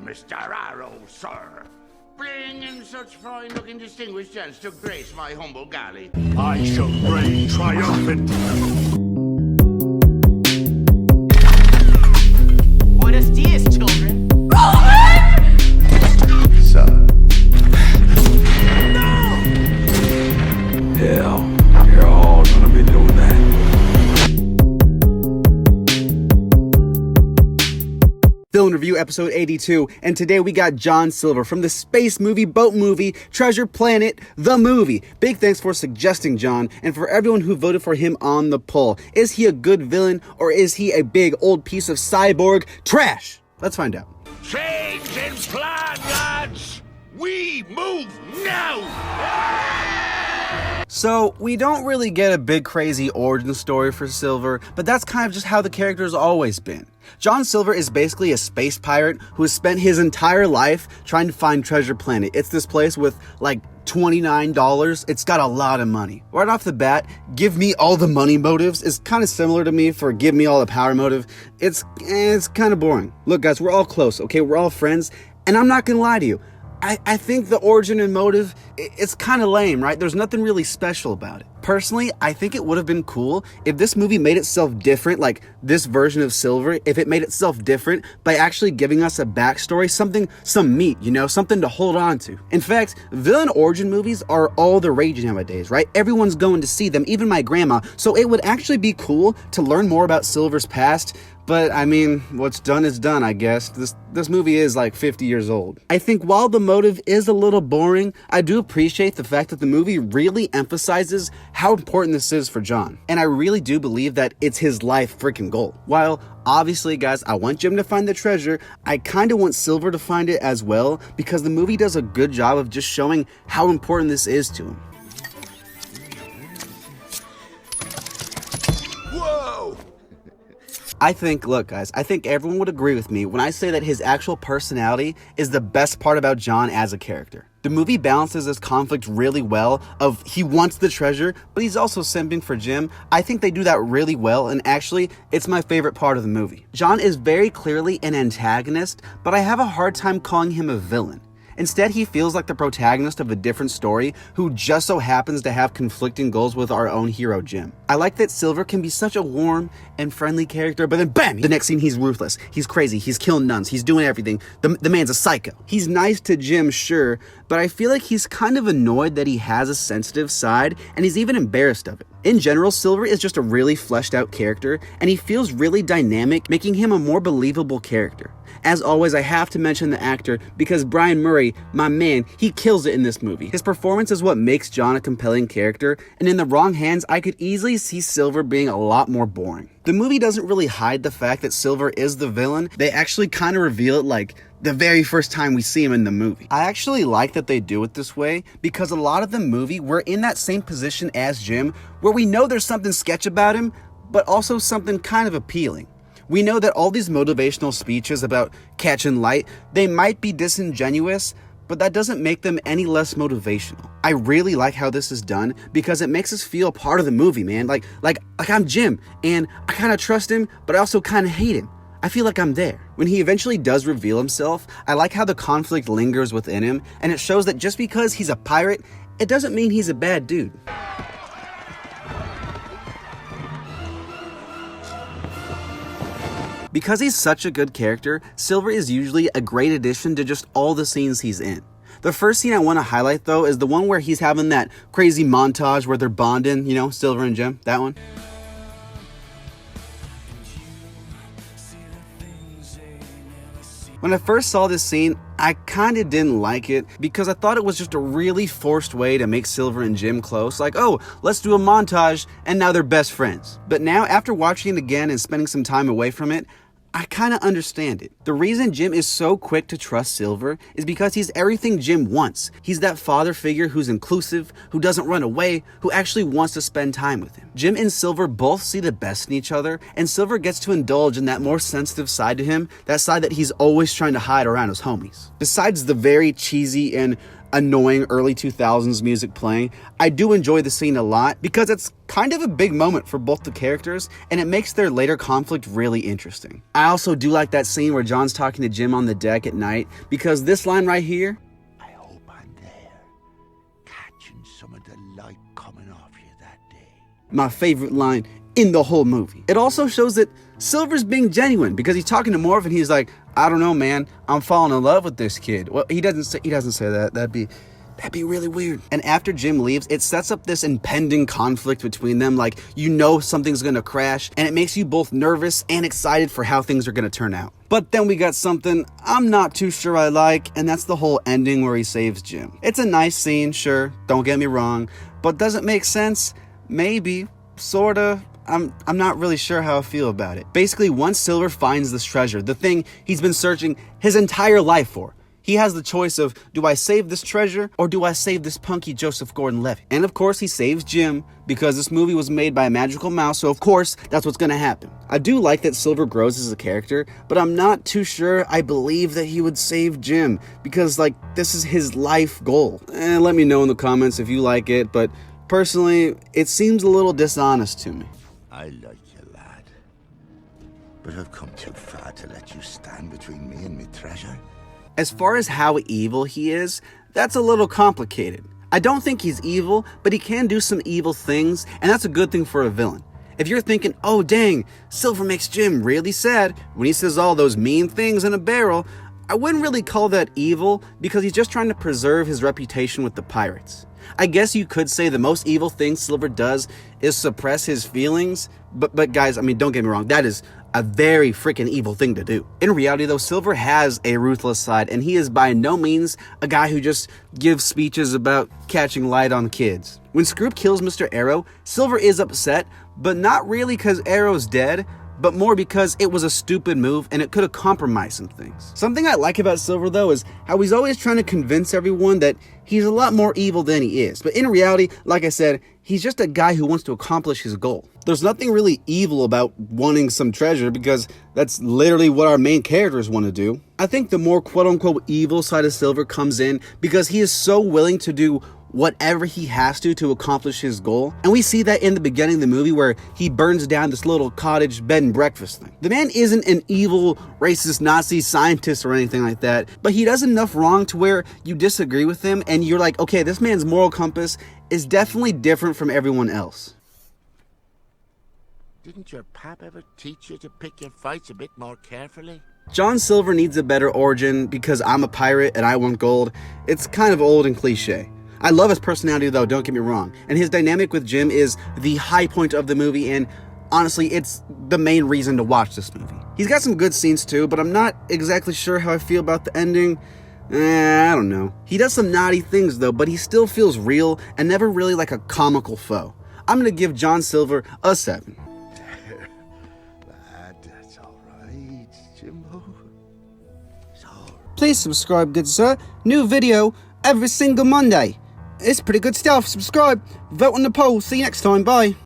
Mr. Arrow, sir. Bringing such fine-looking distinguished gents to grace my humble galley. I shall reign triumphant. Buenos dias, children. Son. No! Hell, you're all gonna be doing that. Film Review episode 82, and today we got John Silver from the space movie, boat movie, Treasure Planet, the movie. Big thanks for suggesting John, and for everyone who voted for him on the poll. Is he a good villain, or is he a big old piece of cyborg trash? Let's find out. Change in plan, lads! We move now! So, we don't really get a big crazy origin story for Silver, but that's kind of just how the character's always been. John Silver is basically a space pirate who has spent his entire life trying to find Treasure Planet. It's this place with like $29. It's got a lot of money. Right off the bat, give me all the money motives is kind of similar to me for give me all the power motive. It's kind of boring. Look guys, we're all close, okay? We're all friends, and I'm not gonna lie to you. I think the origin and motive, it's kind of lame, right? There's nothing really special about it. Personally, I think it would have been cool if this movie made itself different, like this version of Silver, if it made itself different by actually giving us a backstory, some meat, you know, something to hold on to. In fact, villain origin movies are all the rage nowadays, right? Everyone's going to see them, even my grandma. So it would actually be cool to learn more about Silver's past. But, I mean, what's done is done, I guess. This movie is like 50 years old. I think while the motive is a little boring, I do appreciate the fact that the movie really emphasizes how important this is for John. And I really do believe that it's his life freaking goal. While, obviously, guys, I want Jim to find the treasure, I kind of want Silver to find it as well, because the movie does a good job of just showing how important this is to him. Whoa! Look guys, I think everyone would agree with me when I say that his actual personality is the best part about John as a character. The movie balances this conflict really well of he wants the treasure, but he's also simping for Jim. I think they do that really well, and actually, it's my favorite part of the movie. John is very clearly an antagonist, but I have a hard time calling him a villain. Instead, he feels like the protagonist of a different story who just so happens to have conflicting goals with our own hero, Jim. I like that Silver can be such a warm and friendly character, but then bam! The next scene, he's ruthless. He's crazy. He's killing nuns. He's doing everything. The man's a psycho. He's nice to Jim, sure, but I feel like he's kind of annoyed that he has a sensitive side, and he's even embarrassed of it. In general, Silver is just a really fleshed out character, and he feels really dynamic, making him a more believable character. As always, I have to mention the actor because Brian Murray, my man, he kills it in this movie. His performance is what makes John a compelling character, and in the wrong hands, I could easily see Silver being a lot more boring. The movie doesn't really hide the fact that Silver is the villain. They actually kind of reveal it like the very first time we see him in the movie. I actually like that they do it this way because a lot of the movie, we're in that same position as Jim where we know there's something sketch about him, but also something kind of appealing. We know that all these motivational speeches about catching light, they might be disingenuous, but that doesn't make them any less motivational. I really like how this is done because it makes us feel part of the movie, man. Like I'm Jim, and I kind of trust him, but I also kind of hate him. I feel like I'm there. When he eventually does reveal himself, I like how the conflict lingers within him, and it shows that just because he's a pirate, it doesn't mean he's a bad dude. Because he's such a good character, Silver is usually a great addition to just all the scenes he's in. The first scene I want to highlight though is the one where he's having that crazy montage where they're bonding, you know, Silver and Jim, that one. When I first saw this scene, I kind of didn't like it because I thought it was just a really forced way to make Silver and Jim close. Like, oh, let's do a montage, and now they're best friends. But now, after watching it again and spending some time away from it, I kind of understand it. The reason Jim is so quick to trust Silver is because he's everything Jim wants. He's that father figure who's inclusive, who doesn't run away, who actually wants to spend time with him. Jim and Silver both see the best in each other, and Silver gets to indulge in that more sensitive side to him, that side that he's always trying to hide around his homies. Besides the very cheesy and annoying early 2000s music playing, I do enjoy the scene a lot because it's kind of a big moment for both the characters and it makes their later conflict really interesting. I also do like that scene where John's talking to Jim on the deck at night because this line right here, I hope I'm there, catching some of the light coming off you that day. my favorite line in the whole movie. It also shows that Silver's being genuine because he's talking to Morph and he's like, I don't know, man, I'm falling in love with this kid. Well, he doesn't say that. That'd be really weird. And after Jim leaves, it sets up this impending conflict between them. Like, you know something's gonna crash, and it makes you both nervous and excited for how things are gonna turn out. But then we got something I'm not too sure I like, and that's the whole ending where he saves Jim. It's a nice scene, sure, don't get me wrong, but does it make sense? Maybe, sorta. I'm not really sure how I feel about it. Basically, once Silver finds this treasure, the thing he's been searching his entire life for, he has the choice of, do I save this treasure or do I save this punky Joseph Gordon-Levitt? And of course he saves Jim because this movie was made by a magical mouse, so of course that's what's gonna happen. I do like that Silver grows as a character, but I'm not too sure I believe that he would save Jim because, like, this is his life goal. Let me know in the comments if you like it, but personally, it seems a little dishonest to me. I like you, lad. But I've come too far to let you stand between me and me treasure. As far as how evil he is, that's a little complicated. I don't think he's evil, but he can do some evil things, and that's a good thing for a villain. If you're thinking, oh dang, Silver makes Jim really sad when he says all those mean things in a barrel, I wouldn't really call that evil because he's just trying to preserve his reputation with the pirates. I guess you could say the most evil thing Silver does is suppress his feelings, but guys, I mean, don't get me wrong, that is a very freaking evil thing to do. In reality though, Silver has a ruthless side, and he is by no means a guy who just gives speeches about catching light on kids. When Scroop kills Mr. Arrow, Silver is upset, but not really because Arrow's dead, but more because it was a stupid move and it could have compromised some things. Something I like about Silver though is how he's always trying to convince everyone that he's a lot more evil than he is. But in reality, like I said, he's just a guy who wants to accomplish his goal. There's nothing really evil about wanting some treasure because that's literally what our main characters want to do. I think the more quote-unquote evil side of Silver comes in because he is so willing to do whatever he has to accomplish his goal. And we see that in the beginning of the movie where he burns down this little cottage bed and breakfast thing. The man isn't an evil, racist, Nazi scientist or anything like that, but he does enough wrong to where you disagree with him and you're like, okay, this man's moral compass is definitely different from everyone else. Didn't your pap ever teach you to pick your fights a bit more carefully? John Silver needs a better origin because I'm a pirate and I want gold. It's kind of old and cliche. I love his personality though, don't get me wrong, and his dynamic with Jim is the high point of the movie, and honestly, it's the main reason to watch this movie. He's got some good scenes too, but I'm not exactly sure how I feel about the ending. I don't know. He does some naughty things though, but he still feels real and never really like a comical foe. I'm gonna give John Silver a 7. Lad, that's all right, Jimbo. It's all right. Please subscribe, good sir. New video every single Monday. It's pretty good stuff. Subscribe, vote on the poll. See you next time. Bye.